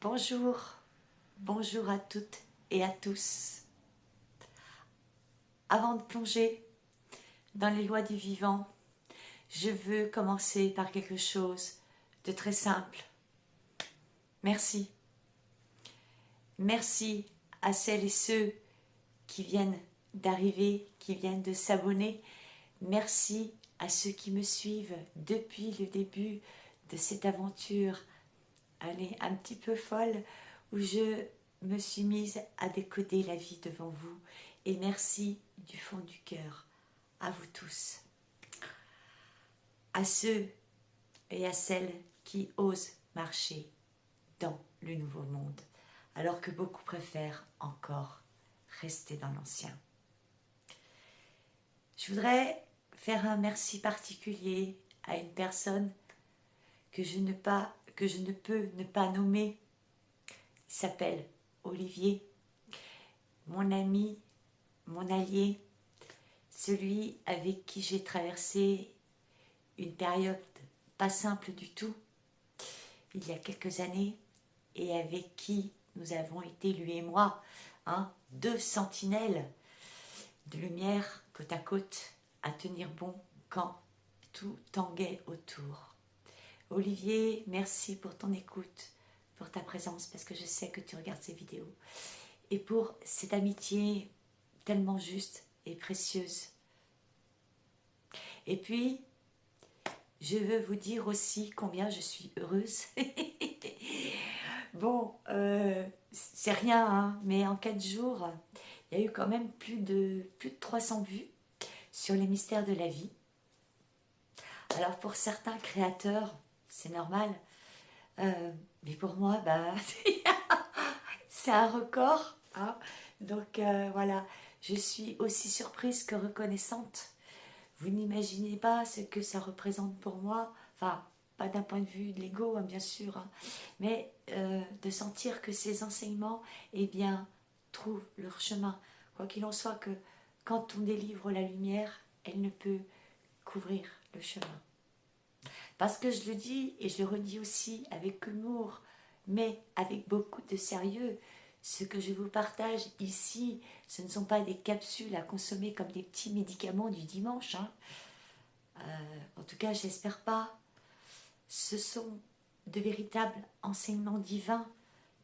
Bonjour, bonjour à toutes et à tous. Avant de plonger dans les lois du vivant, je veux commencer par quelque chose de très simple. Merci. Merci à celles et ceux qui viennent d'arriver, qui viennent de s'abonner. Merci à ceux qui me suivent depuis le début de cette aventure, allez, un petit peu folle, où je me suis mise à décoder la vie devant vous. Et merci du fond du cœur à vous tous. À ceux et à celles qui osent marcher dans le nouveau monde, alors que beaucoup préfèrent encore rester dans l'ancien. Je voudrais faire un merci particulier à une personne que je ne peux ne pas nommer. Il s'appelle Olivier, mon ami, mon allié, celui avec qui j'ai traversé une période pas simple du tout, il y a quelques années, et avec qui nous avons été, lui et moi, deux sentinelles de lumière côte à côte, à tenir bon quand tout tanguait autour. Olivier, merci pour ton écoute, pour ta présence, parce que je sais que tu regardes ces vidéos, et pour cette amitié tellement juste et précieuse. Et puis, je veux vous dire aussi combien je suis heureuse. Bon, c'est rien, hein, mais en 4 jours, il y a eu quand même plus de 300 vues sur les mystères de la vie. Alors pour certains créateurs, c'est normal, mais pour moi, c'est un record. Hein. Donc voilà, je suis aussi surprise que reconnaissante. Vous n'imaginez pas ce que ça représente pour moi, enfin, pas d'un point de vue de l'ego, hein, bien sûr, hein, mais de sentir que ces enseignements, eh bien, trouvent leur chemin. Quoi qu'il en soit, que quand on délivre la lumière, elle ne peut couvrir le chemin. Parce que je le dis, et je le redis aussi avec humour, mais avec beaucoup de sérieux, ce que je vous partage ici, ce ne sont pas des capsules à consommer comme des petits médicaments du dimanche. Hein. En tout cas, j'espère pas. Ce sont de véritables enseignements divins,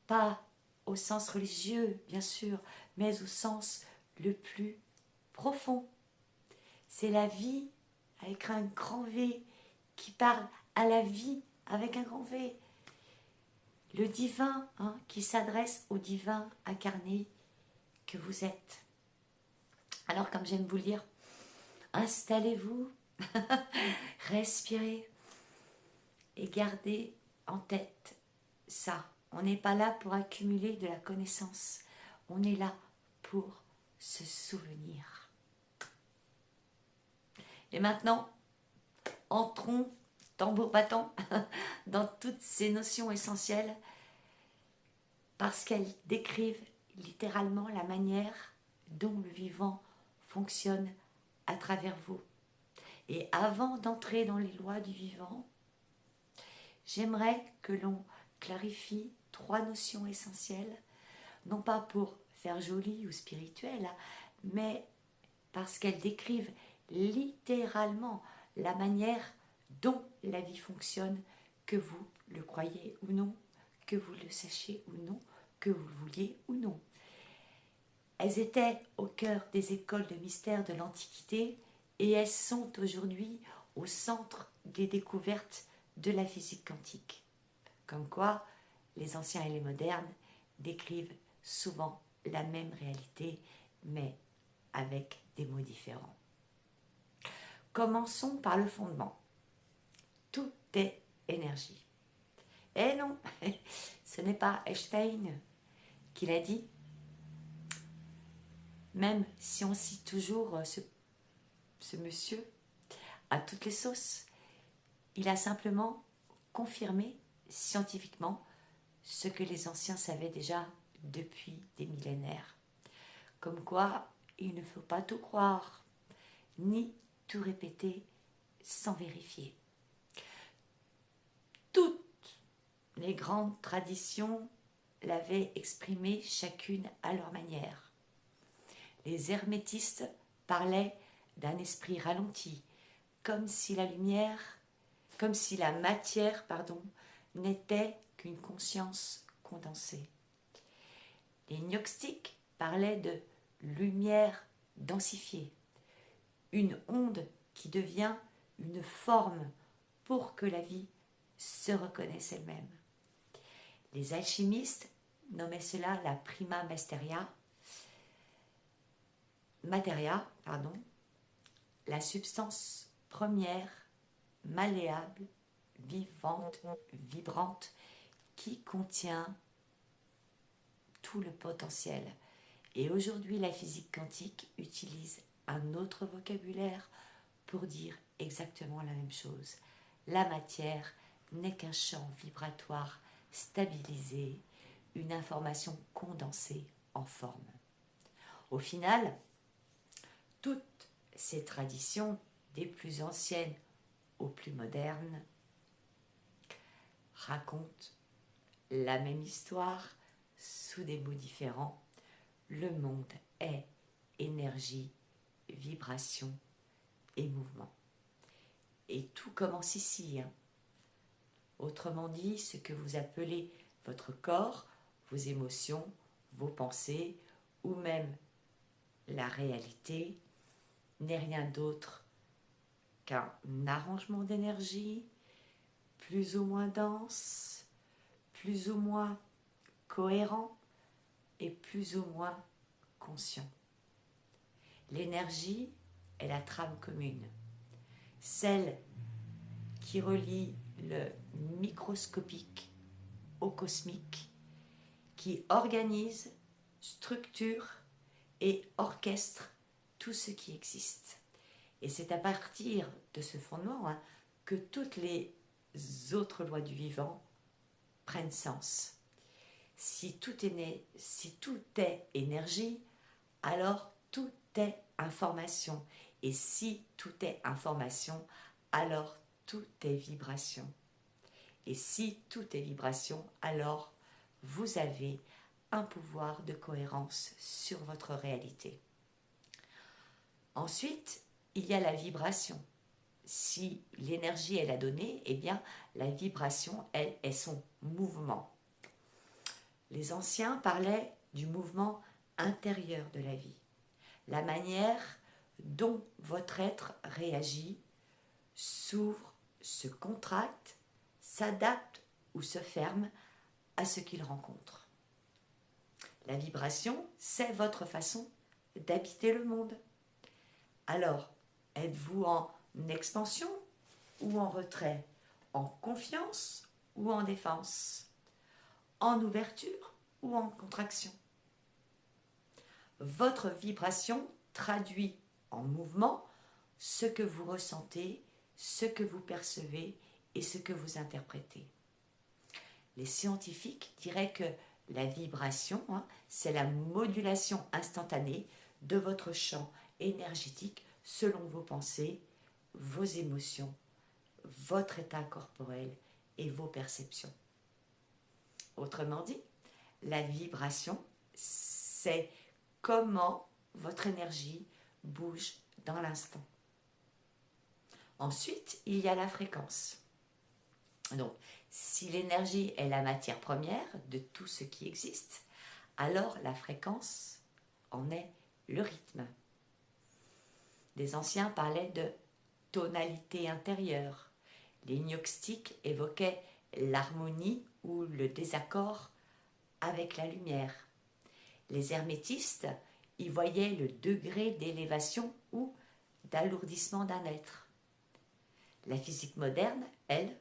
pas au sens religieux, bien sûr, mais au sens le plus profond. C'est la vie avec un grand V qui parle à la vie avec un grand V. Le divin qui s'adresse au divin incarné que vous êtes. Alors, comme j'aime vous le dire, installez-vous, respirez et gardez en tête ça. On n'est pas là pour accumuler de la connaissance. On est là pour se souvenir. Et maintenant, entrons, tambour battant, dans toutes ces notions essentielles parce qu'elles décrivent littéralement la manière dont le vivant fonctionne à travers vous. Et avant d'entrer dans les lois du vivant, j'aimerais que l'on clarifie 3 notions essentielles, non pas pour faire joli ou spirituel, mais parce qu'elles décrivent littéralement la manière dont la vie fonctionne, que vous le croyez ou non, que vous le sachiez ou non, que vous le vouliez ou non. Elles étaient au cœur des écoles de mystère de l'Antiquité et elles sont aujourd'hui au centre des découvertes de la physique quantique. Comme quoi, les anciens et les modernes décrivent souvent la même réalité, mais avec des mots différents. Commençons par le fondement. Tout est énergie. Eh non, ce n'est pas Einstein qui l'a dit, même si on cite toujours ce monsieur à toutes les sauces. Il a simplement confirmé scientifiquement ce que les anciens savaient déjà depuis des millénaires. Comme quoi, il ne faut pas tout croire, ni tout répéter sans vérifier. Toutes les grandes traditions l'avaient exprimé chacune à leur manière. Les hermétistes parlaient d'un esprit ralenti, comme si la matière, n'était qu'une conscience condensée. Les gnostiques parlaient de lumière densifiée, une onde qui devient une forme pour que la vie se reconnaisse elle-même. Les alchimistes nommaient cela la prima materia, la substance première, malléable, vivante, vibrante, qui contient tout le potentiel. Et aujourd'hui, la physique quantique utilise un autre vocabulaire pour dire exactement la même chose. La matière n'est qu'un champ vibratoire stabilisé, une information condensée en forme. Au final, toutes ces traditions, des plus anciennes aux plus modernes, racontent la même histoire sous des mots différents. Le monde est énergie, vibration et mouvement. Et tout commence ici. Autrement dit, ce que vous appelez votre corps, vos émotions, vos pensées, ou même la réalité, n'est rien d'autre qu'un arrangement d'énergie, plus ou moins dense, plus ou moins cohérent et plus ou moins conscient. L'énergie est la trame commune, celle qui relie le microscopique au cosmique, qui organise, structure et orchestre tout ce qui existe. Et c'est à partir de ce fondement que toutes les autres lois du vivant prennent sens. Si tout est énergie, alors tout est information. Et si tout est information, alors tout est vibration. Et si tout est vibration, alors vous avez un pouvoir de cohérence sur votre réalité. Ensuite, il y a la vibration. Si l'énergie est la donnée, eh bien la vibration, elle, est son mouvement. Les anciens parlaient du mouvement intérieur de la vie, la manière dont votre être réagit, s'ouvre, se contracte, s'adapte ou se ferme à ce qu'il rencontre. La vibration, c'est votre façon d'habiter le monde. Alors, êtes-vous en expansion ou en retrait, en confiance ou en défense, en ouverture ou en contraction? Votre vibration traduit en mouvement ce que vous ressentez, ce que vous percevez et ce que vous interprétez. Les scientifiques diraient que la vibration, c'est la modulation instantanée de votre champ énergétique selon vos pensées, vos émotions, votre état corporel et vos perceptions. Autrement dit, la vibration, c'est comment votre énergie bouge dans l'instant. Ensuite, il y a la fréquence. Donc, si l'énergie est la matière première de tout ce qui existe, alors la fréquence en est le rythme. Les anciens parlaient de tonalité intérieure. Les gnostiques évoquaient l'harmonie ou le désaccord avec la lumière. Les hermétistes y voyaient le degré d'élévation ou d'alourdissement d'un être. La physique moderne, elle,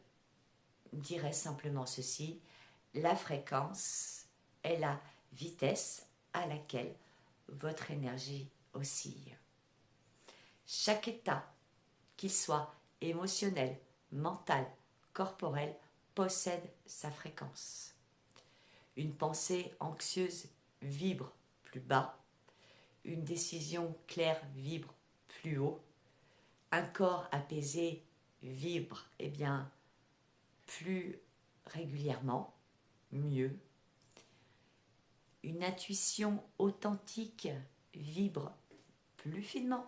dirait simplement ceci: la fréquence est la vitesse à laquelle votre énergie oscille. Chaque état, qu'il soit émotionnel, mental, corporel, possède sa fréquence. Une pensée anxieuse vibre plus bas, une décision claire vibre plus haut, un corps apaisé vibre plus régulièrement, mieux. Une intuition authentique vibre plus finement.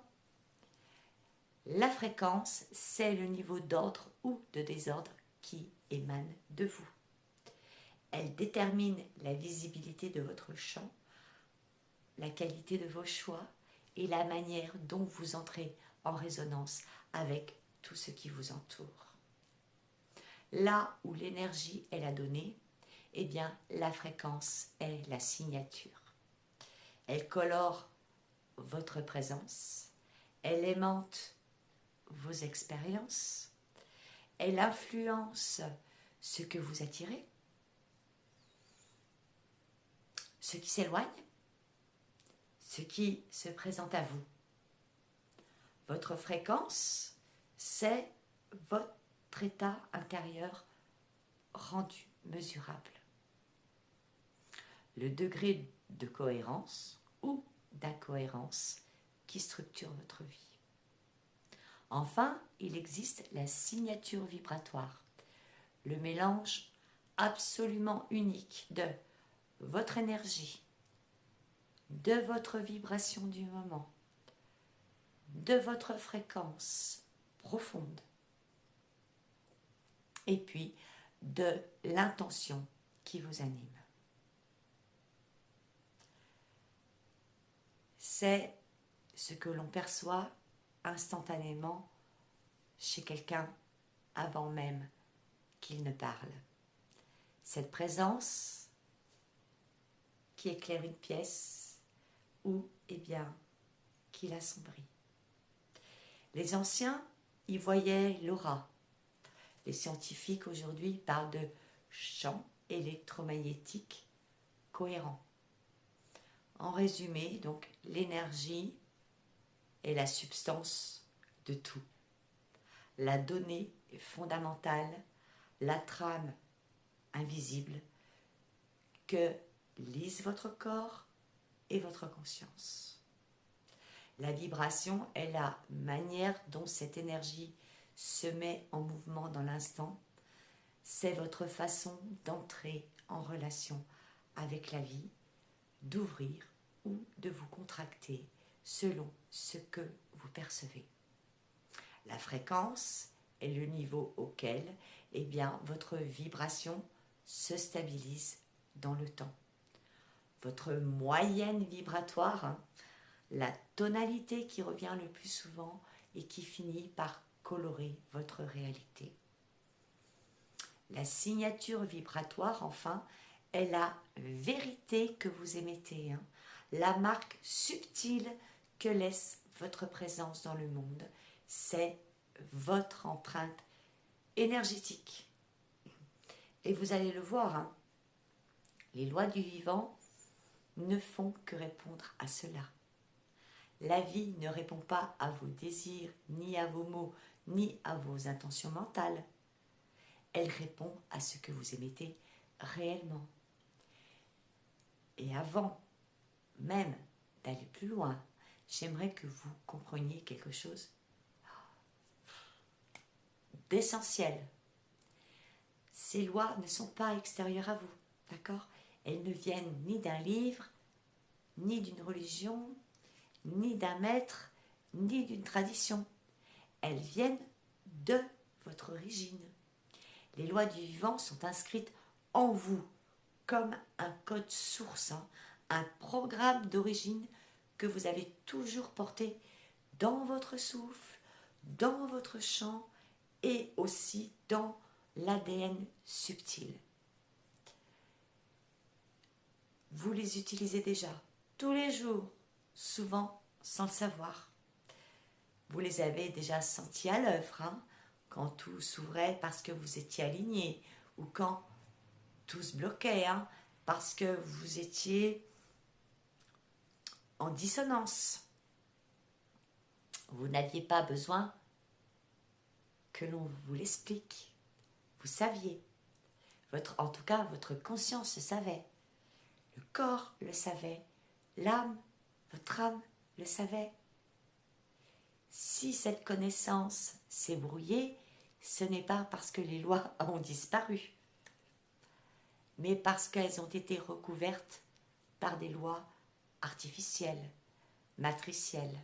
La fréquence, c'est le niveau d'ordre ou de désordre qui émane de vous. Elle détermine la visibilité de votre champ, la qualité de vos choix et la manière dont vous entrez en résonance avec tout ce qui vous entoure. Là où l'énergie est la donnée, eh bien la fréquence est la signature. Elle colore votre présence, elle aimante vos expériences, elle influence ce que vous attirez, ce qui s'éloigne, ce qui se présente à vous. Votre fréquence, c'est votre état intérieur rendu mesurable. Le degré de cohérence ou d'incohérence qui structure votre vie. Enfin, il existe la signature vibratoire, le mélange absolument unique de votre énergie, de votre vibration du moment, de votre fréquence profonde, et puis de l'intention qui vous anime. C'est ce que l'on perçoit instantanément chez quelqu'un avant même qu'il ne parle. Cette présence qui éclaire une pièce ou, eh bien, qui l'assombrit. Les anciens y voyaient l'aura. Les scientifiques aujourd'hui parlent de champ électromagnétique cohérent. En résumé, donc, l'énergie est la substance de tout. La donnée est fondamentale, la trame invisible que lise votre corps et votre conscience. La vibration est la manière dont cette énergie se met en mouvement dans l'instant. C'est votre façon d'entrer en relation avec la vie, d'ouvrir ou de vous contracter selon ce que vous percevez. La fréquence est le niveau auquel eh bien, votre vibration se stabilise dans le temps. Votre moyenne vibratoire, la tonalité qui revient le plus souvent et qui finit par colorer votre réalité. La signature vibratoire, enfin, est la vérité que vous émettez, la marque subtile que laisse votre présence dans le monde. C'est votre empreinte énergétique. Et vous allez le voir, les lois du vivant ne font que répondre à cela. La vie ne répond pas à vos désirs, ni à vos mots, ni à vos intentions mentales. Elle répond à ce que vous émettez réellement. Et avant même d'aller plus loin, j'aimerais que vous compreniez quelque chose d'essentiel. Ces lois ne sont pas extérieures à vous, d'accord ? Elles ne viennent ni d'un livre, ni d'une religion, ni d'un maître, ni d'une tradition. Elles viennent de votre origine. Les lois du vivant sont inscrites en vous comme un code source, un programme d'origine que vous avez toujours porté dans votre souffle, dans votre chant et aussi dans l'ADN subtil. Vous les utilisez déjà tous les jours, souvent sans le savoir. Vous les avez déjà sentis à l'œuvre, quand tout s'ouvrait parce que vous étiez aligné, ou quand tout se bloquait, parce que vous étiez en dissonance. Vous n'aviez pas besoin que l'on vous l'explique. Vous saviez. En tout cas, votre conscience le savait. Le corps le savait. L'âme, votre âme le savait. Si cette connaissance s'est brouillée, ce n'est pas parce que les lois ont disparu, mais parce qu'elles ont été recouvertes par des lois artificielles, matricielles.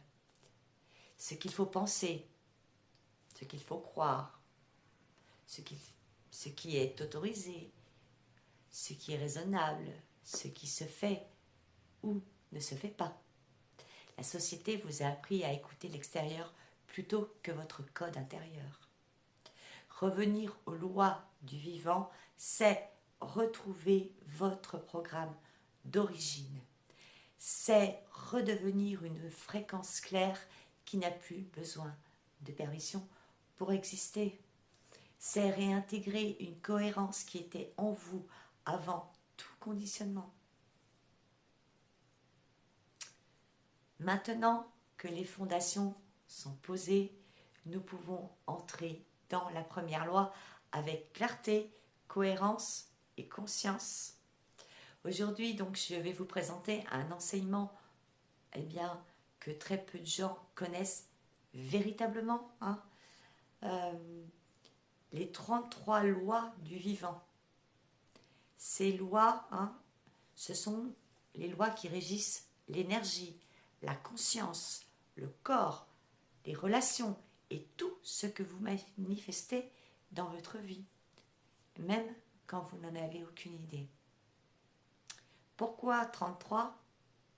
Ce qu'il faut penser, ce qu'il faut croire, ce qui est autorisé, ce qui est raisonnable, ce qui se fait ou ne se fait pas. La société vous a appris à écouter l'extérieur plutôt que votre code intérieur. Revenir aux lois du vivant, c'est retrouver votre programme d'origine. C'est redevenir une fréquence claire qui n'a plus besoin de permission pour exister. C'est réintégrer une cohérence qui était en vous avant tout conditionnement. Maintenant que les fondations sont posées, nous pouvons entrer dans la première loi avec clarté, cohérence et conscience. Aujourd'hui, donc, je vais vous présenter un enseignement que très peu de gens connaissent véritablement. Les 33 lois du vivant. Ces lois, ce sont les lois qui régissent l'énergie, la conscience, le corps, les relations et tout ce que vous manifestez dans votre vie, même quand vous n'en avez aucune idée. Pourquoi 33 ?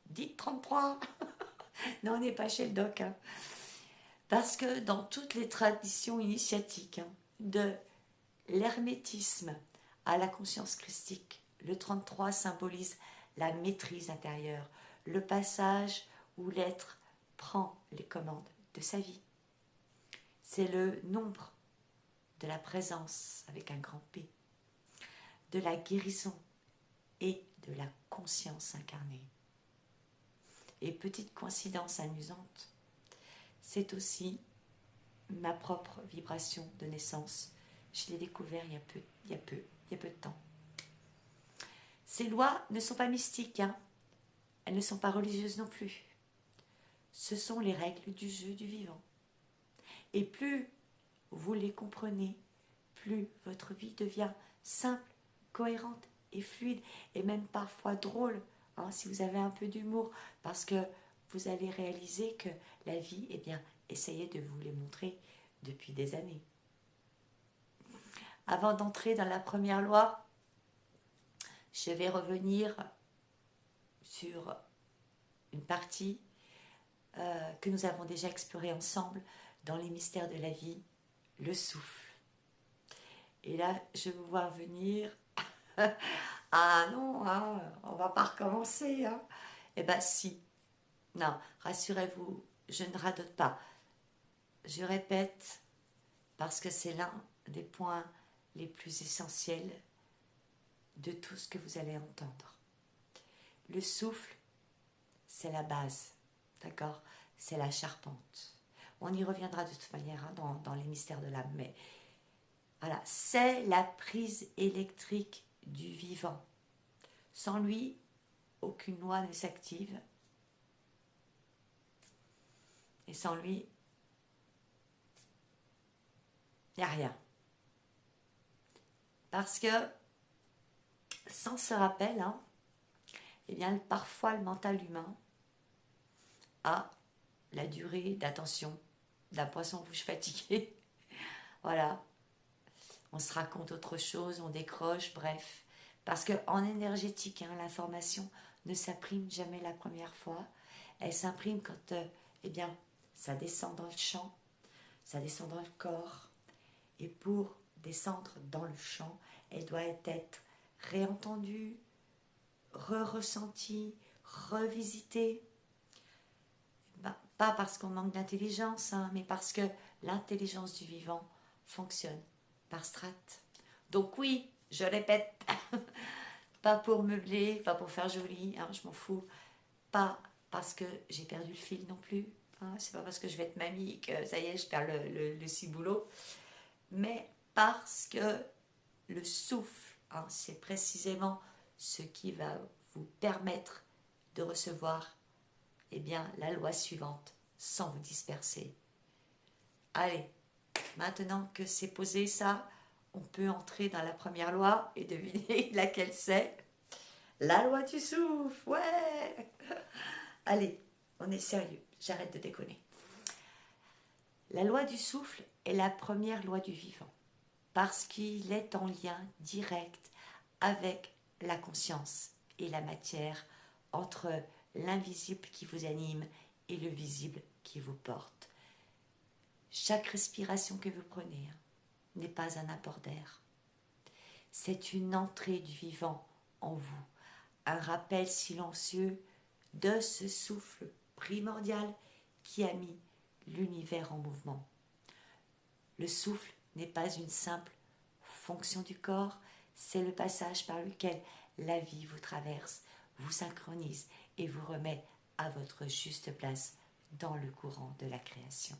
Dites 33. Non, on n'est pas chez le doc. Parce que dans toutes les traditions initiatiques, de l'hermétisme à la conscience christique, le 33 symbolise la maîtrise intérieure, le passage où l'être prend les commandes de sa vie. C'est le nombre de la présence avec un grand P, de la guérison et de la conscience incarnée. Et petite coïncidence amusante, c'est aussi ma propre vibration de naissance. Je l'ai découvert il y a peu de temps. Ces lois ne sont pas mystiques, elles ne sont pas religieuses non plus. Ce sont les règles du jeu du vivant. Et plus vous les comprenez, plus votre vie devient simple, cohérente et fluide, et même parfois drôle, si vous avez un peu d'humour, parce que vous allez réaliser que la vie, essayez de vous les montrer depuis des années. Avant d'entrer dans la première loi, je vais revenir sur une partie que nous avons déjà explorée ensemble dans les mystères de la vie, le souffle. Et là, je vous vois venir. Ah non, on va pas recommencer. Eh bien si. Non, rassurez-vous, je ne radote pas. Je répète, parce que c'est l'un des points les plus essentiels de tout ce que vous allez entendre. Le souffle, c'est la base, d'accord ? C'est la charpente. On y reviendra de toute manière dans les mystères de l'âme, mais voilà, c'est la prise électrique du vivant. Sans lui, aucune loi ne s'active. Et sans lui, il n'y a rien. Parce que, sans ce rappel, parfois le mental humain a la durée d'attention d'un poisson-rouge fatigué. Voilà. On se raconte autre chose, on décroche, bref. Parce qu'en énergétique, l'information ne s'imprime jamais la première fois. Elle s'imprime quand ça descend dans le champ, ça descend dans le corps. Et pour descendre dans le champ, elle doit être réentendue, ressentie, revisitée. Pas parce qu'on manque d'intelligence, mais parce que l'intelligence du vivant fonctionne par strates. Donc oui, je répète, pas pour meubler, pas pour faire joli, je m'en fous. Pas parce que j'ai perdu le fil non plus. C'est pas parce que je vais être mamie que ça y est, je perds le ciboulot. Mais parce que le souffle, c'est précisément ce qui va vous permettre de recevoir la loi suivante sans vous disperser. Allez, maintenant que c'est posé ça, on peut entrer dans la première loi et deviner laquelle c'est. La loi du souffle, ouais. Allez, on est sérieux, j'arrête de déconner. La loi du souffle est la première loi du vivant, parce qu'il est en lien direct avec la conscience et la matière, entre l'invisible qui vous anime et le visible qui vous porte. Chaque respiration que vous prenez n'est pas un apport d'air. C'est une entrée du vivant en vous, un rappel silencieux de ce souffle primordial qui a mis l'univers en mouvement. Le souffle n'est pas une simple fonction du corps, c'est le passage par lequel la vie vous traverse, vous synchronise et vous remet à votre juste place dans le courant de la création.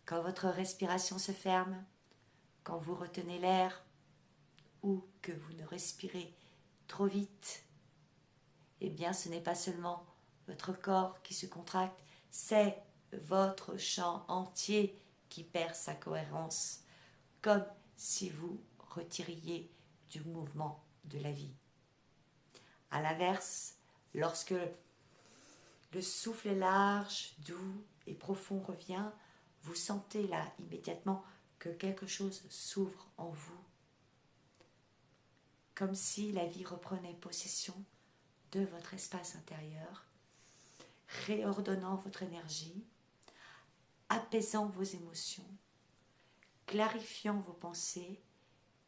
Quand votre respiration se ferme, quand vous retenez l'air ou que vous ne respirez trop vite, eh bien ce n'est pas seulement votre corps qui se contracte, c'est votre champ entier qui perd sa cohérence, comme si vous retiriez du mouvement de la vie. À l'inverse, lorsque le souffle est large, doux et profond revient, vous sentez là immédiatement que quelque chose s'ouvre en vous, comme si la vie reprenait possession de votre espace intérieur, réordonnant votre énergie, apaisant vos émotions, clarifiant vos pensées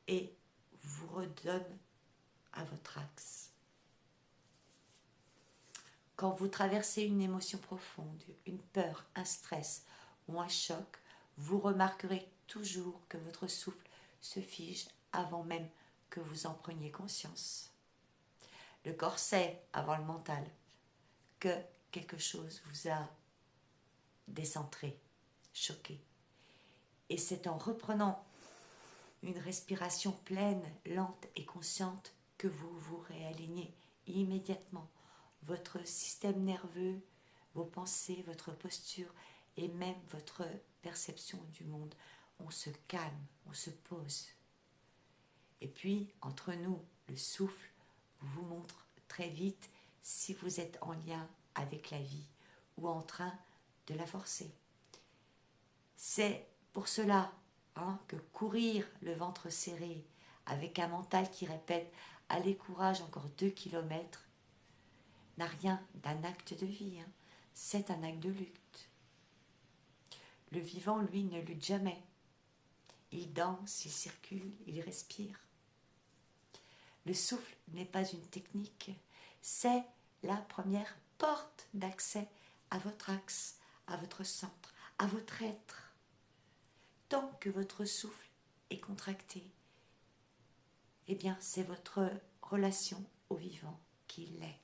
et vous redonne à votre axe. Quand vous traversez une émotion profonde, une peur, un stress ou un choc, vous remarquerez toujours que votre souffle se fige avant même que vous en preniez conscience. Le corps sait, avant le mental, que quelque chose vous a décentré, choqué. Et c'est en reprenant une respiration pleine, lente et consciente que vous vous réalignez immédiatement. Votre système nerveux, vos pensées, votre posture et même votre perception du monde, on se calme, on se pose. Et puis, entre nous, le souffle vous montre très vite si vous êtes en lien avec la vie ou en train de la forcer. C'est pour cela que courir le ventre serré avec un mental qui répète « Allez, courage, encore 2 kilomètres » n'a rien d'un acte de vie, c'est un acte de lutte. Le vivant, lui, ne lutte jamais. Il danse, il circule, il respire. Le souffle n'est pas une technique, c'est la première porte d'accès à votre axe, à votre centre, à votre être. Tant que votre souffle est contracté, eh bien c'est votre relation au vivant qui l'est.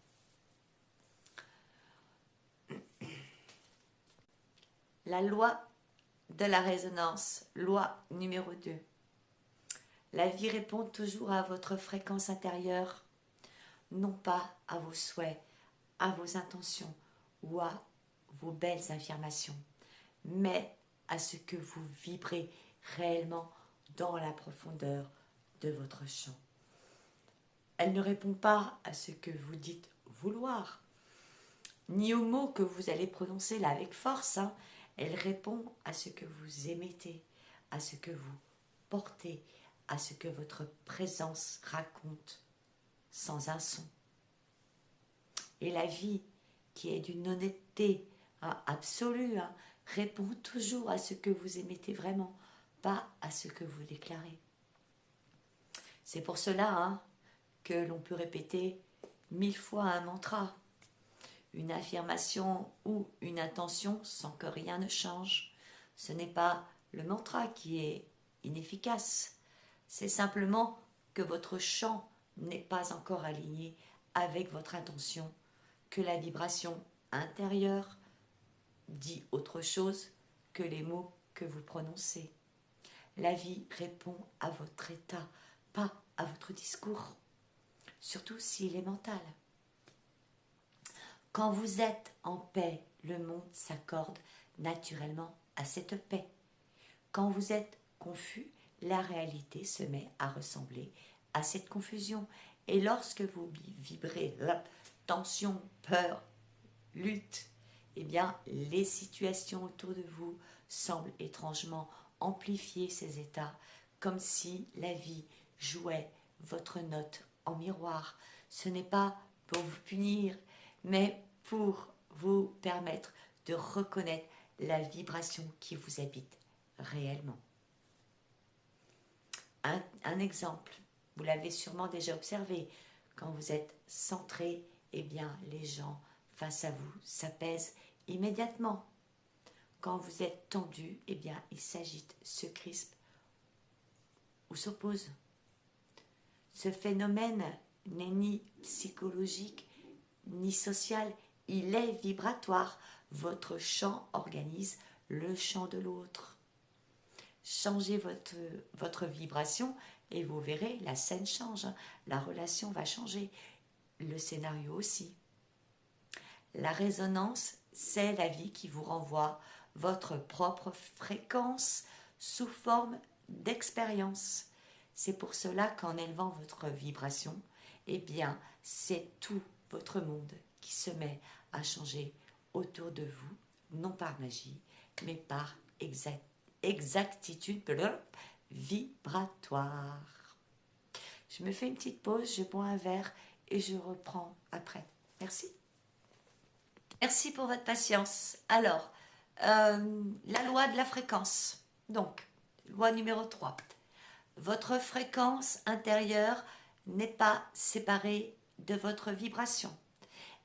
La loi de la résonance, loi numéro 2. La vie répond toujours à votre fréquence intérieure, non pas à vos souhaits, à vos intentions ou à vos belles affirmations, mais à ce que vous vibrez réellement dans la profondeur de votre champ. Elle ne répond pas à ce que vous dites vouloir, ni aux mots que vous allez prononcer là avec force. Elle répond à ce que vous émettez, à ce que vous portez, à ce que votre présence raconte sans un son. Et la vie, qui est d'une honnêteté absolue, répond toujours à ce que vous émettez vraiment, pas à ce que vous déclarez. C'est pour cela que l'on peut répéter 1000 fois un mantra, une affirmation ou une intention sans que rien ne change. Ce n'est pas le mantra qui est inefficace, c'est simplement que votre chant n'est pas encore aligné avec votre intention, que la vibration intérieure dit autre chose que les mots que vous prononcez. La vie répond à votre état, pas à votre discours, surtout s'il est mental. Quand vous êtes en paix, le monde s'accorde naturellement à cette paix. Quand vous êtes confus, la réalité se met à ressembler à cette confusion Et lorsque vous vibrez tension, peur, lutte, eh bien, les situations autour de vous semblent étrangement amplifier ces états, comme si la vie jouait votre note en miroir. Ce n'est pas pour vous punir, mais pour vous permettre de reconnaître la vibration qui vous habite réellement. Un exemple, vous l'avez sûrement déjà observé, quand vous êtes centré, eh bien, les gens face à vous s'apaisent immédiatement. Quand vous êtes tendu, eh bien, ils s'agitent, se crispent ou s'opposent. Ce phénomène n'est ni psychologique ni social, il est vibratoire. Votre champ organise le champ de l'autre. Changez votre vibration et vous verrez, la scène change, la relation va changer, le scénario aussi. La résonance, c'est la vie qui vous renvoie votre propre fréquence sous forme d'expérience. C'est pour cela qu'en élevant votre vibration, eh bien, c'est tout votre monde qui se met à changer autour de vous, non par magie, mais par exactitude vibratoire. Je me fais une petite pause, je bois un verre et je reprends après. Merci. Merci pour votre patience. Alors, la loi de la fréquence. Donc, loi numéro 3. Votre fréquence intérieure n'est pas séparée de votre vibration.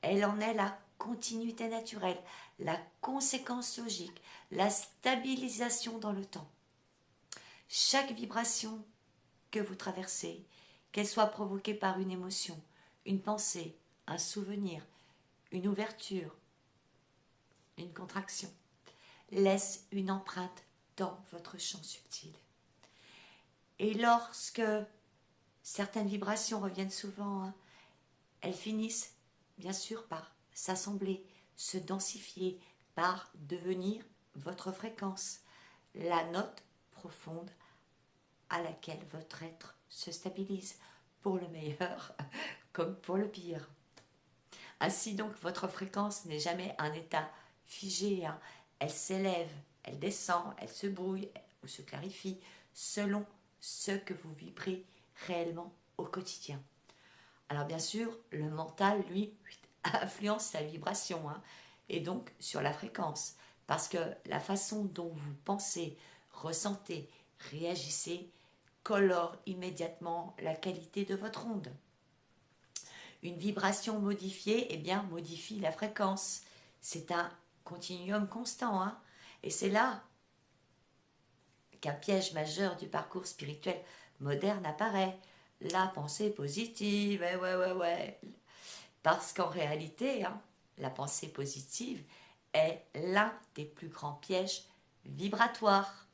Elle en est la continuité naturelle, la conséquence logique, la stabilisation dans le temps. Chaque vibration que vous traversez, qu'elle soit provoquée par une émotion, une pensée, un souvenir, une ouverture, une contraction, laisse une empreinte dans votre champ subtil. Et lorsque certaines vibrations reviennent souvent, elles finissent bien sûr par s'assembler, se densifier, par devenir votre fréquence, la note profonde à laquelle votre être se stabilise, pour le meilleur comme pour le pire. Ainsi donc, votre fréquence n'est jamais un état figé, elle s'élève, elle descend, elle se brouille ou se clarifie selon ce que vous vibrez réellement au quotidien. Alors bien sûr, le mental, lui, influence sa vibration, et donc sur la fréquence, parce que la façon dont vous pensez, ressentez, réagissez, colore immédiatement la qualité de votre onde. Une vibration modifiée, eh bien, modifie la fréquence. C'est un continuum constant, et c'est là qu'un piège majeur du parcours spirituel moderne apparaît. La pensée positive, ouais. Parce qu'en réalité, la pensée positive est l'un des plus grands pièges vibratoires.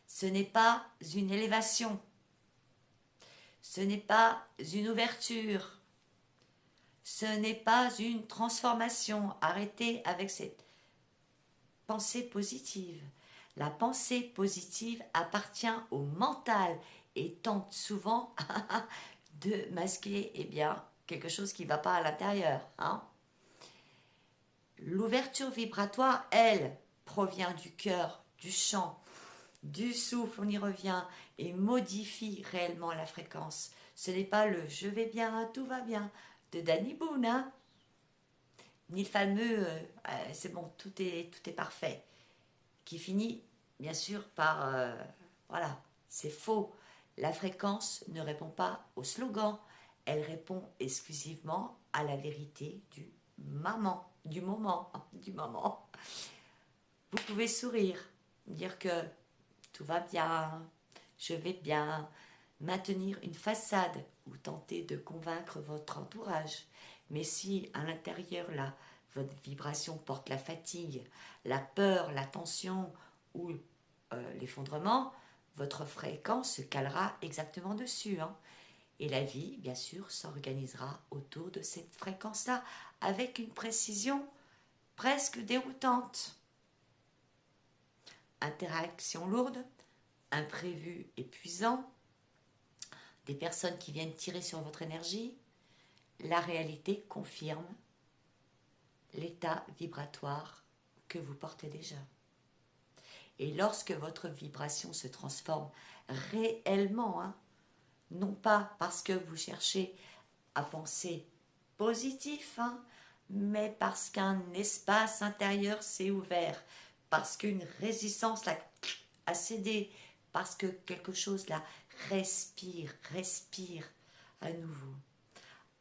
Ce n'est pas une élévation, ce n'est pas une ouverture, ce n'est pas une transformation. Arrêtez avec cette pensée positive. La pensée positive appartient au mental et tente souvent de masquer quelque chose qui ne va pas à l'intérieur. L'ouverture vibratoire, elle, provient du cœur, du chant, du souffle, on y revient, et modifie réellement la fréquence. Ce n'est pas le « je vais bien, tout va bien » de Danny Boone, ni le fameux c'est bon, tout est parfait, qui finit bien sûr par voilà, c'est faux. La fréquence ne répond pas au slogan, elle répond exclusivement à la vérité du moment. Vous pouvez sourire, dire que tout va bien, je vais bien, maintenir une façade ou tenter de convaincre votre entourage. Mais si à l'intérieur, là, votre vibration porte la fatigue, la peur, la tension ou l'effondrement, votre fréquence se calera exactement dessus. Et la vie, bien sûr, s'organisera autour de cette fréquence-là avec une précision presque déroutante. Interaction lourde, imprévu épuisant, des personnes qui viennent tirer sur votre énergie, la réalité confirme l'état vibratoire que vous portez déjà. Et lorsque votre vibration se transforme réellement, hein, non pas parce que vous cherchez à penser positif, hein, mais parce qu'un espace intérieur s'est ouvert, parce qu'une résistance là, a cédé, parce que quelque chose là respire à nouveau.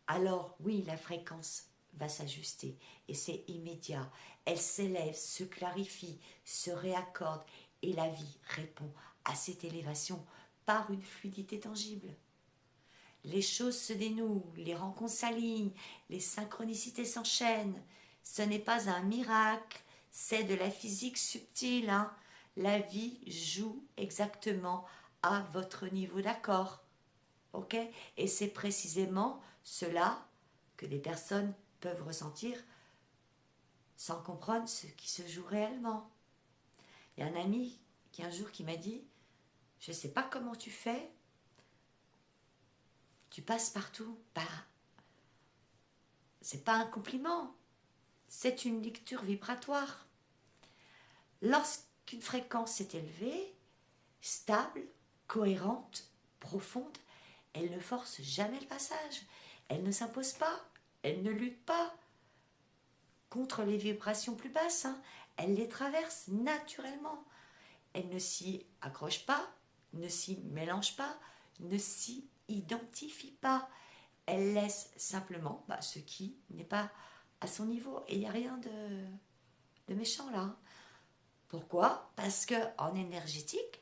Alors oui, la fréquence va s'ajuster et c'est immédiat. Elle s'élève, se clarifie, se réaccorde et la vie répond à cette élévation par une fluidité tangible. Les choses se dénouent, les rencontres s'alignent, les synchronicités s'enchaînent. Ce n'est pas un miracle, c'est de la physique subtile, hein. La vie joue exactement à votre niveau d'accord. Ok? Et c'est précisément cela que les personnes peuvent ressentir sans comprendre ce qui se joue réellement. Il y a un ami qui un jour qui m'a dit, je ne sais pas comment tu fais, tu passes partout. Bah, c'est pas un compliment, c'est une lecture vibratoire. Lorsqu'une fréquence est élevée, stable, cohérente, profonde, elle ne force jamais le passage, elle ne s'impose pas, elle ne lutte pas contre les vibrations plus basses, hein. Elle les traverse naturellement. Elle ne s'y accroche pas, ne s'y mélange pas, ne s'y identifie pas. Elle laisse simplement ce qui n'est pas à son niveau. Et il n'y a rien de méchant là. Pourquoi? Parce qu'en énergétique,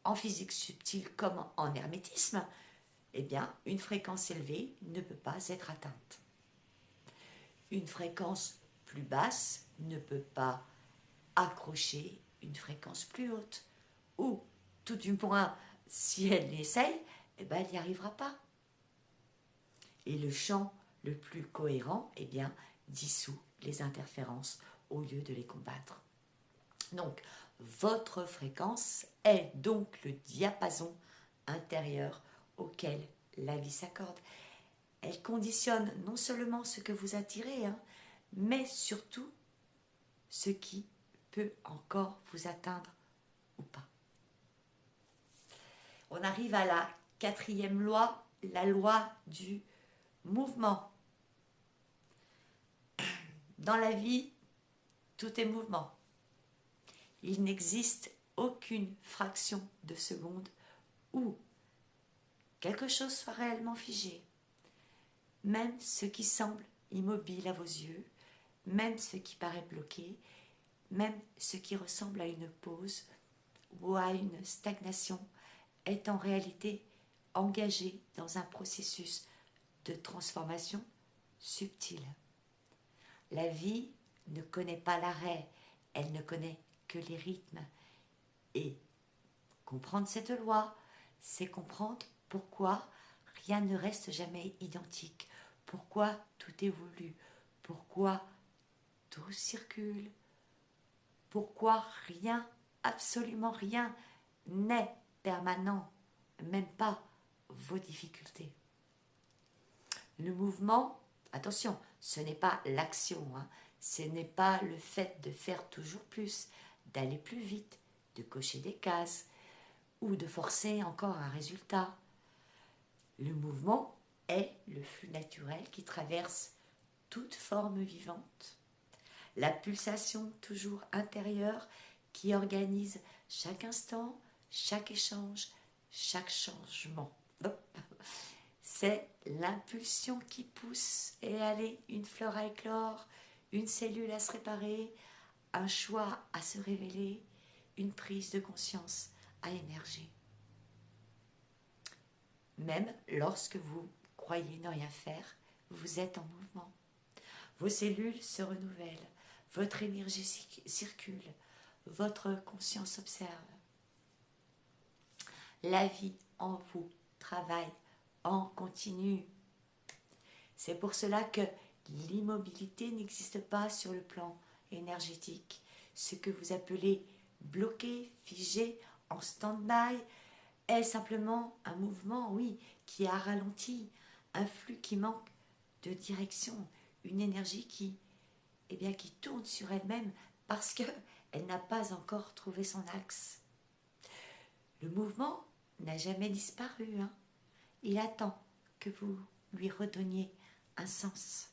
en physique subtile comme en hermétisme, eh bien, une fréquence élevée ne peut pas être atteinte. Une fréquence plus basse ne peut pas accrocher une fréquence plus haute. Ou, tout du moins, si elle l'essaye, eh bien, elle n'y arrivera pas. Et le champ le plus cohérent, eh bien, dissout les interférences au lieu de les combattre. Donc, votre fréquence est donc le diapason intérieur auquel la vie s'accorde. Elle conditionne non seulement ce que vous attirez, hein, mais surtout ce qui peut encore vous atteindre ou pas. On arrive à la 4e loi, la loi du mouvement. Dans la vie, tout est mouvement. Il n'existe aucune fraction de seconde où quelque chose soit réellement figé. Même ce qui semble immobile à vos yeux, même ce qui paraît bloqué, même ce qui ressemble à une pause ou à une stagnation est en réalité engagé dans un processus de transformation subtile. La vie ne connaît pas l'arrêt, elle ne connaît que les rythmes. Et comprendre cette loi, c'est comprendre pourquoi rien ne reste jamais identique, pourquoi tout évolue, pourquoi tout circule, pourquoi rien, absolument rien, n'est permanent, même pas vos difficultés. Le mouvement, attention, ce n'est pas l'action, hein, ce n'est pas le fait de faire toujours plus, d'aller plus vite, de cocher des cases ou de forcer encore un résultat. Le mouvement est le flux naturel qui traverse toute forme vivante. La pulsation toujours intérieure qui organise chaque instant, chaque échange, chaque changement. C'est l'impulsion qui pousse et aller une fleur à éclore, une cellule à se réparer, un choix à se révéler, une prise de conscience à émerger. Même lorsque vous croyez ne rien faire, vous êtes en mouvement. Vos cellules se renouvellent, votre énergie circule, votre conscience observe. La vie en vous travaille en continu. C'est pour cela que l'immobilité n'existe pas sur le plan énergétique. Ce que vous appelez bloqué, figé, en stand-by, est simplement un mouvement, oui, qui a ralenti, un flux qui manque de direction, une énergie qui, eh bien, qui tourne sur elle-même parce qu'elle n'a pas encore trouvé son axe. Le mouvement n'a jamais disparu, hein. Il attend que vous lui redonniez un sens.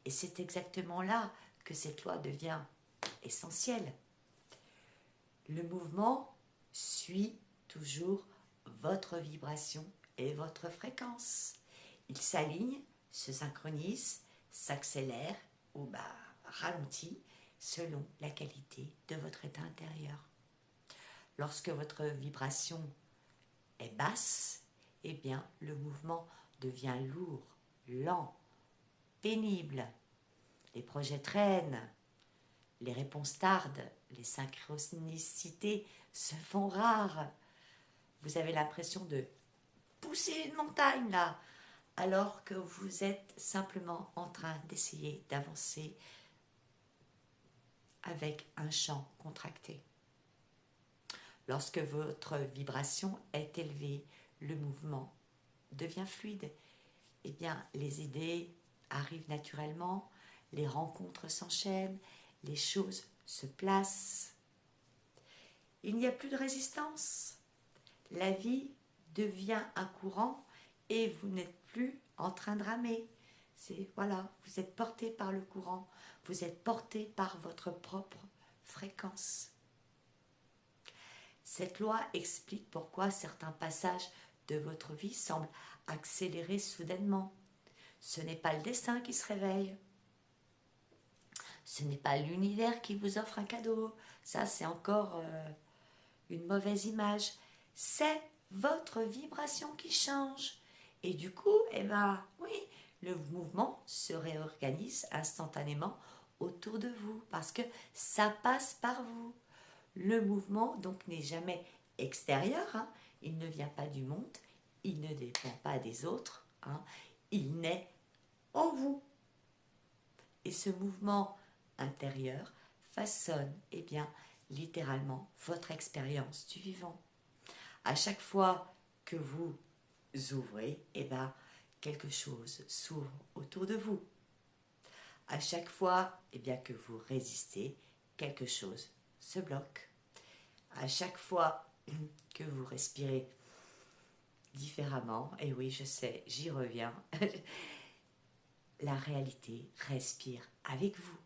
Et c'est exactement là que cette loi devient essentielle. Le mouvement suit toujours votre vibration et votre fréquence. Il s'aligne, se synchronise, s'accélère ou ralentit selon la qualité de votre état intérieur. Lorsque votre vibration est basse, eh bien le mouvement devient lourd, lent, pénible. Les projets traînent, les réponses tardent, les synchronicités se font rares. Vous avez l'impression de pousser une montagne là, alors que vous êtes simplement en train d'essayer d'avancer avec un champ contracté. Lorsque votre vibration est élevée, le mouvement devient fluide. Eh bien, les idées arrivent naturellement, les rencontres s'enchaînent, les choses se placent. Il n'y a plus de résistance. La vie devient un courant et vous n'êtes plus en train de ramer. Voilà, vous êtes porté par le courant, vous êtes porté par votre propre fréquence. Cette loi explique pourquoi certains passages de votre vie semblent accélérer soudainement. Ce n'est pas le destin qui se réveille. Ce n'est pas l'univers qui vous offre un cadeau. Ça, c'est encore une mauvaise image. C'est votre vibration qui change. Et du coup, oui, le mouvement se réorganise instantanément autour de vous parce que ça passe par vous. Le mouvement, donc, n'est jamais extérieur, hein. Il ne vient pas du monde, il ne dépend pas des autres, hein. Il naît en vous. Et ce mouvement intérieur façonne, eh bien, littéralement, votre expérience du vivant. À chaque fois que vous ouvrez, eh bien, quelque chose s'ouvre autour de vous. À chaque fois, eh bien, que vous résistez, quelque chose se bloque. À chaque fois que vous respirez différemment, et oui, je sais, j'y reviens, la réalité respire avec vous.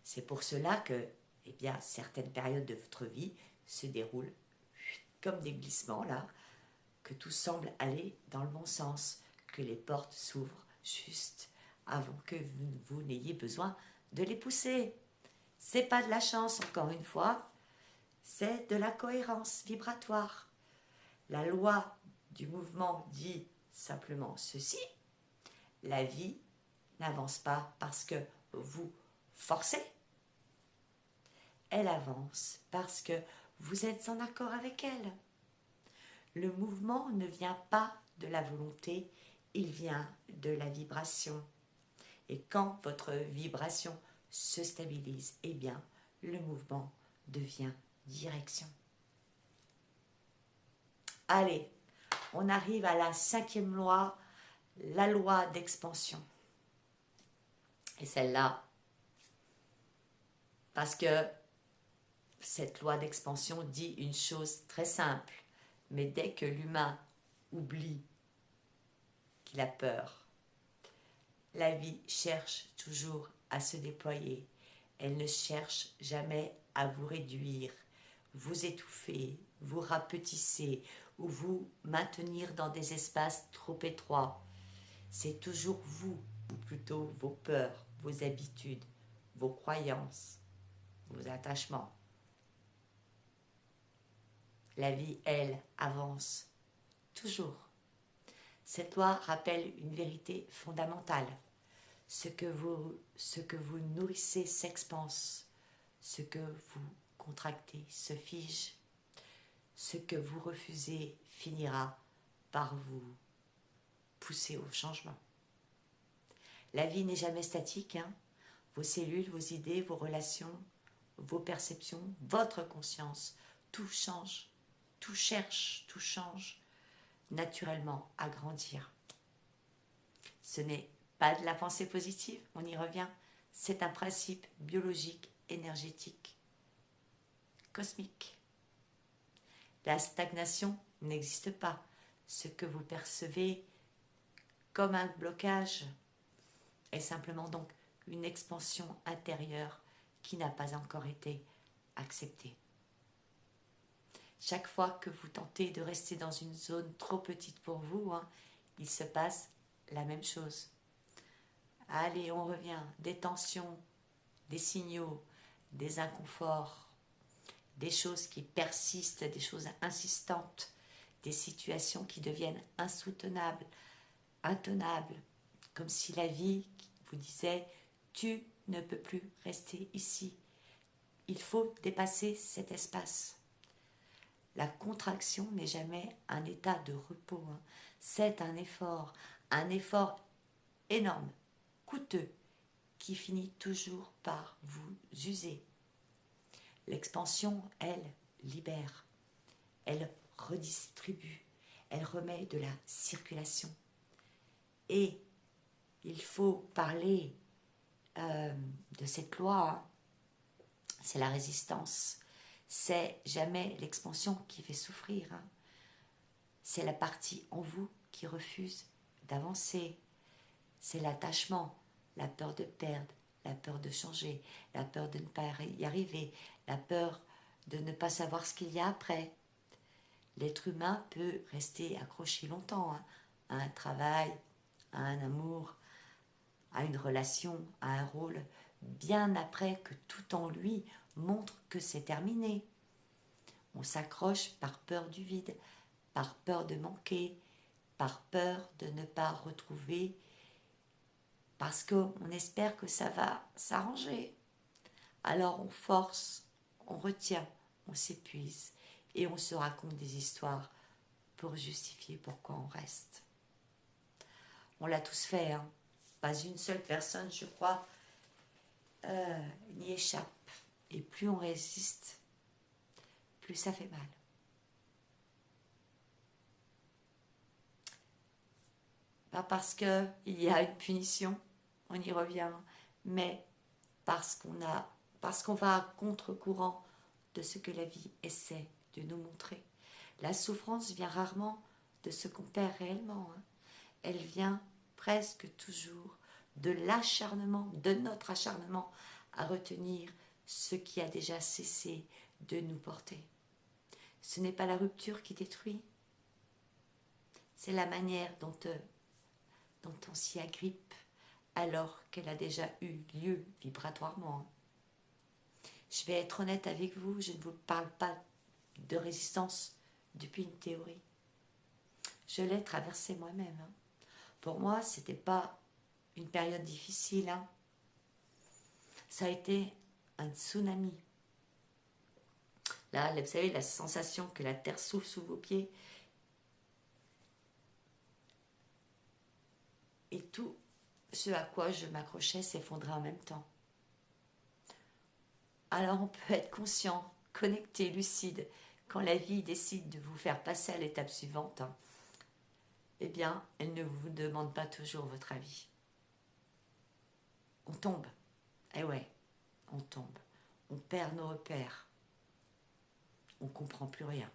C'est pour cela que, eh bien, certaines périodes de votre vie se déroulent comme des glissements, là, que tout semble aller dans le bon sens, que les portes s'ouvrent juste avant que vous n'ayez besoin de les pousser. C'est pas de la chance, encore une fois, c'est de la cohérence vibratoire. La loi du mouvement dit simplement ceci: la vie n'avance pas parce que vous forcez, elle avance parce que vous êtes en accord avec elle. Le mouvement ne vient pas de la volonté, il vient de la vibration. Et quand votre vibration se stabilise, eh bien, le mouvement devient direction. Allez, on arrive à la 5e loi, la loi d'expansion. Et celle-là, parce que cette loi d'expansion dit une chose très simple, mais dès que l'humain oublie qu'il a peur, la vie cherche toujours à se déployer. Elle ne cherche jamais à vous réduire, vous étouffer, vous rapetisser ou vous maintenir dans des espaces trop étroits. C'est toujours vous, ou plutôt vos peurs, vos habitudes, vos croyances, vos attachements. La vie, elle, avance toujours. Cette loi rappelle une vérité fondamentale. Ce que vous nourrissez s'expanse. Ce que vous contractez se fige. Ce que vous refusez finira par vous pousser au changement. La vie n'est jamais statique, hein. Vos cellules, vos idées, vos relations, vos perceptions, votre conscience, tout change tout cherche, tout change naturellement à grandir. Ce n'est pas de la pensée positive, on y revient, c'est un principe biologique, énergétique, cosmique. La stagnation n'existe pas. Ce que vous percevez comme un blocage est simplement donc une expansion intérieure qui n'a pas encore été acceptée. Chaque fois que vous tentez de rester dans une zone trop petite pour vous, il se passe la même chose. Allez, on revient. Des tensions, des signaux, des inconforts, des choses qui persistent, des choses insistantes, des situations qui deviennent insoutenables, intenables, comme si la vie vous disait « tu ne peux plus rester ici, il faut dépasser cet espace ». La contraction n'est jamais un état de repos, c'est un effort énorme, coûteux, qui finit toujours par vous user. L'expansion, elle, libère, elle redistribue, elle remet de la circulation. Et il faut parler de cette loi, c'est la résistance. C'est jamais l'expansion qui fait souffrir. C'est la partie en vous qui refuse d'avancer. C'est l'attachement, la peur de perdre, la peur de changer, la peur de ne pas y arriver, la peur de ne pas savoir ce qu'il y a après. L'être humain peut rester accroché longtemps à un travail, à un amour, à une relation, à un rôle, bien après que tout en lui montre que c'est terminé. On s'accroche par peur du vide, par peur de manquer, par peur de ne pas retrouver, parce qu'on espère que ça va s'arranger. Alors on force, on retient, on s'épuise et on se raconte des histoires pour justifier pourquoi on reste. On l'a tous fait, Pas une seule personne, je crois, n'y échappe. Et plus on résiste, plus ça fait mal. Pas parce qu'il y a une punition, on y revient, mais parce qu'on va à contre-courant de ce que la vie essaie de nous montrer. La souffrance vient rarement de ce qu'on perd réellement. Elle vient presque toujours de l'acharnement, de notre acharnement à retenir ce qui a déjà cessé de nous porter. Ce n'est pas la rupture qui détruit, c'est la manière dont on s'y agrippe alors qu'elle a déjà eu lieu vibratoirement. Je vais être honnête avec vous, je ne vous parle pas de résistance depuis une théorie. Je l'ai traversée moi-même. Pour moi, ce n'était pas une période difficile. Ça a été un tsunami. Là, vous savez, la sensation que la terre souffle sous vos pieds. Et tout ce à quoi je m'accrochais s'effondrait en même temps. Alors on peut être conscient, connecté, lucide, quand la vie décide de vous faire passer à l'étape suivante. Eh bien, elle ne vous demande pas toujours votre avis. On tombe. Eh ouais, on tombe. On perd nos repères. On ne comprend plus rien.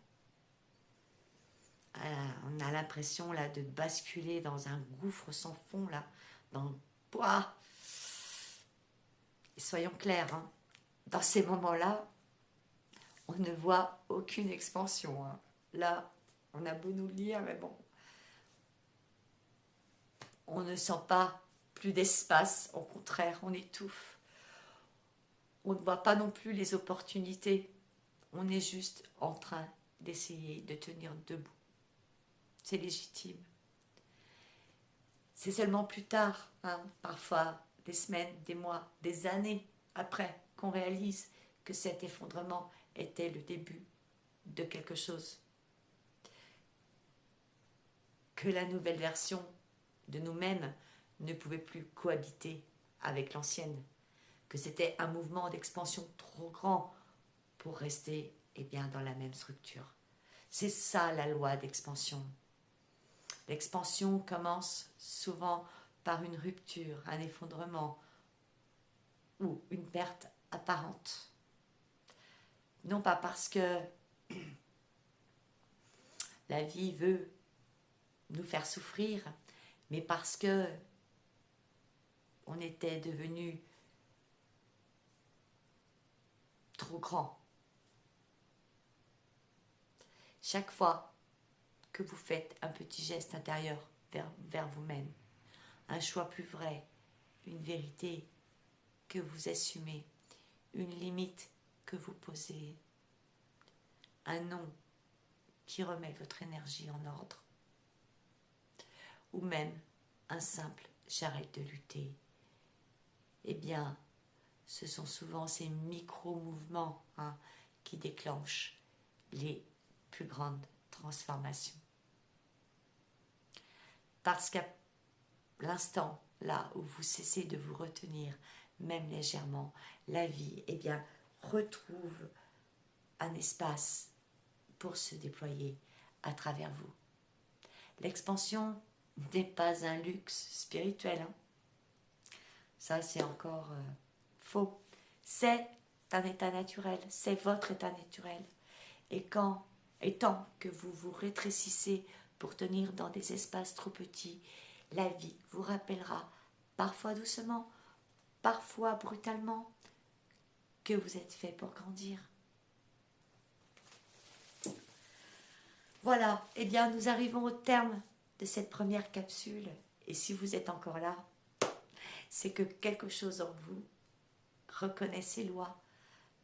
On a l'impression là de basculer dans un gouffre sans fond, là, dans le bois. Et soyons clairs, dans ces moments-là, on ne voit aucune expansion. Là, on a beau nous le dire, mais bon, on ne sent pas plus d'espace, au contraire, on étouffe. On ne voit pas non plus les opportunités. On est juste en train d'essayer de tenir debout. C'est légitime. C'est seulement plus tard, parfois des semaines, des mois, des années après, qu'on réalise que cet effondrement était le début de quelque chose. Que la nouvelle version de nous-mêmes ne pouvait plus cohabiter avec l'ancienne. Que c'était un mouvement d'expansion trop grand pour rester dans la même structure. C'est ça la loi d'expansion. L'expansion commence souvent par une rupture, un effondrement ou une perte apparente. Non pas parce que la vie veut nous faire souffrir, mais parce que on était devenu trop grand. Chaque fois que vous faites un petit geste intérieur vers vous-même, un choix plus vrai, une vérité que vous assumez, une limite que vous posez, un non qui remet votre énergie en ordre, ou même un simple j'arrête de lutter, eh bien, ce sont souvent ces micro-mouvements qui déclenchent les plus grandes transformations. Parce qu'à l'instant là où vous cessez de vous retenir, même légèrement, la vie retrouve un espace pour se déployer à travers vous. L'expansion n'est pas un luxe spirituel. Ça, c'est encore faux. C'est un état naturel, c'est votre état naturel. Et tant que vous vous rétrécissez pour tenir dans des espaces trop petits, la vie vous rappellera, parfois doucement, parfois brutalement, que vous êtes fait pour grandir. Voilà, nous arrivons au terme de cette première capsule. Et si vous êtes encore là, c'est que quelque chose en vous reconnaît ces lois.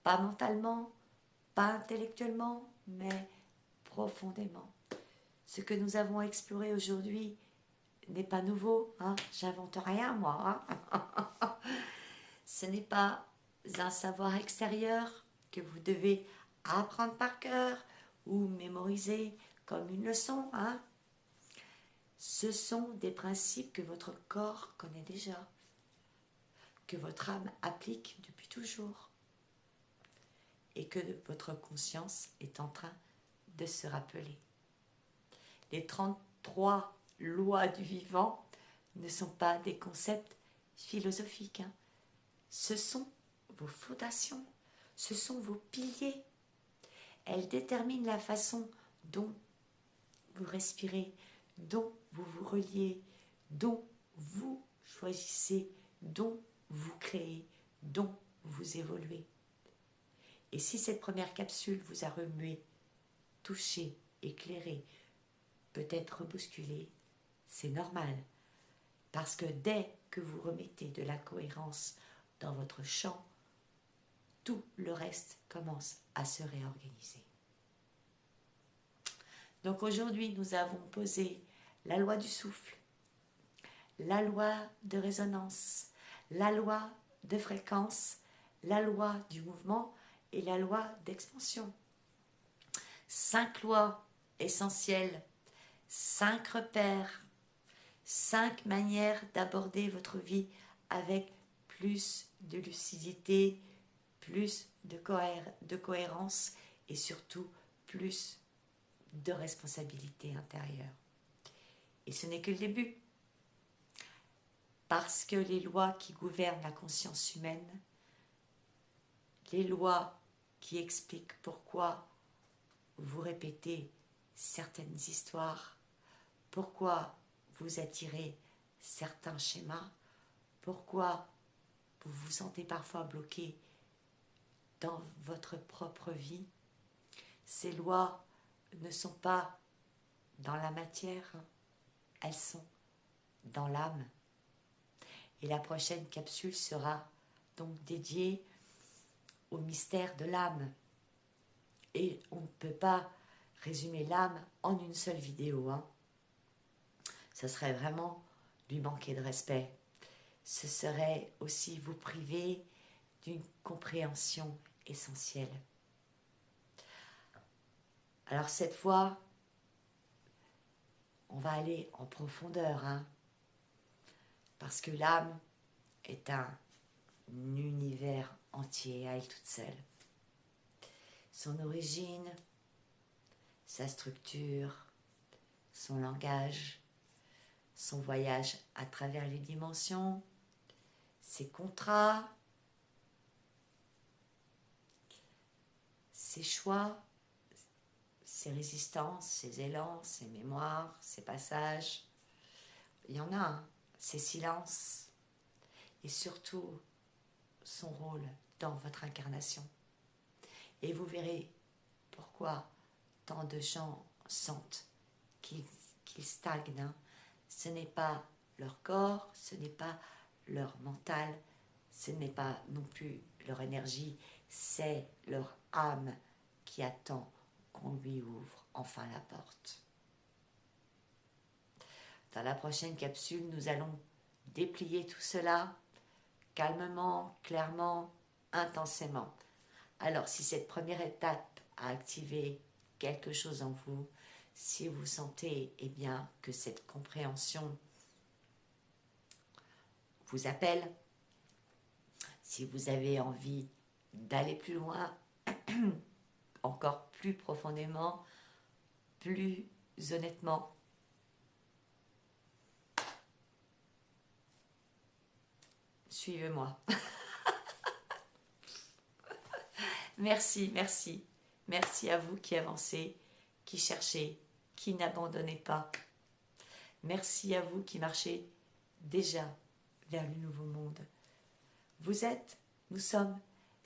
Pas mentalement, pas intellectuellement, mais profondément. Ce que nous avons exploré aujourd'hui n'est pas nouveau, j'invente rien moi. Ce n'est pas un savoir extérieur que vous devez apprendre par cœur ou mémoriser comme une leçon. Ce sont des principes que votre corps connaît déjà, que votre âme applique depuis toujours et que votre conscience est en train de se rappeler. Les 33 lois du vivant ne sont pas des concepts philosophiques. Ce sont vos fondations, ce sont vos piliers. Elles déterminent la façon dont vous respirez, dont vous vous reliez, dont vous choisissez, dont vous créez, dont vous évoluez. Et si cette première capsule vous a remué, touché, éclairé, peut-être bousculé, c'est normal. Parce que dès que vous remettez de la cohérence dans votre champ, tout le reste commence à se réorganiser. Donc aujourd'hui, nous avons posé la loi du souffle, la loi de résonance, la loi de fréquence, la loi du mouvement et la loi d'expansion. 5 lois essentielles, 5 repères, 5 manières d'aborder votre vie avec plus de lucidité, plus de cohérence et surtout plus de responsabilité intérieure. Et ce n'est que le début. Parce que les lois qui gouvernent la conscience humaine, les lois qui expliquent pourquoi vous répétez certaines histoires, pourquoi vous attirez certains schémas, pourquoi vous vous sentez parfois bloqué dans votre propre vie. Ces lois ne sont pas dans la matière, elles sont dans l'âme. Et la prochaine capsule sera donc dédiée au mystère de l'âme. Et on ne peut pas résumer l'âme en une seule vidéo. Ce serait vraiment lui manquer de respect. Ce serait aussi vous priver d'une compréhension essentielle. Alors cette fois, on va aller en profondeur, parce que l'âme est un univers entier à elle toute seule. Son origine, sa structure, son langage, son voyage à travers les dimensions, ses contrats, ses choix, ses résistances, ses élans, ses mémoires, ses passages. Il y en a, hein, ses silences et surtout son rôle dans votre incarnation. Et vous verrez pourquoi tant de gens sentent qu'ils stagnent. Hein. Ce n'est pas leur corps, ce n'est pas leur mental, ce n'est pas non plus leur énergie, c'est leur âme qui attend qu'on lui ouvre enfin la porte. Dans la prochaine capsule, nous allons déplier tout cela calmement, clairement, intensément. Alors, si cette première étape a activé quelque chose en vous, si vous sentez bien, que cette compréhension vous appelle, si vous avez envie d'aller plus loin, encore plus profondément, plus honnêtement, suivez-moi. Merci, merci. Merci à vous qui avancez, qui cherchez, qui n'abandonnez pas. Merci à vous qui marchez déjà vers le nouveau monde. Nous sommes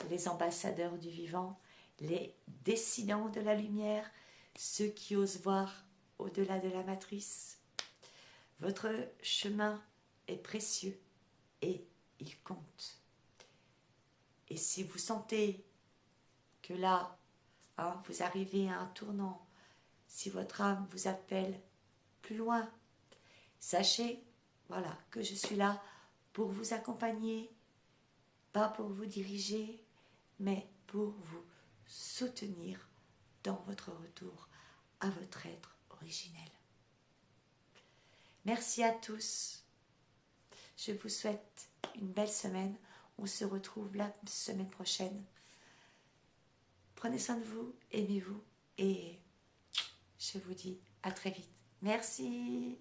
les ambassadeurs du vivant, les décidants de la lumière, ceux qui osent voir au-delà de la matrice. Votre chemin est précieux et il compte. Et si vous sentez que là, vous arrivez à un tournant, si votre âme vous appelle plus loin, sachez, que je suis là pour vous accompagner, pas pour vous diriger, mais pour vous soutenir dans votre retour à votre être originel. Merci à tous. Je vous souhaite une belle semaine. On se retrouve la semaine prochaine. Prenez soin de vous, aimez-vous et je vous dis à très vite. Merci.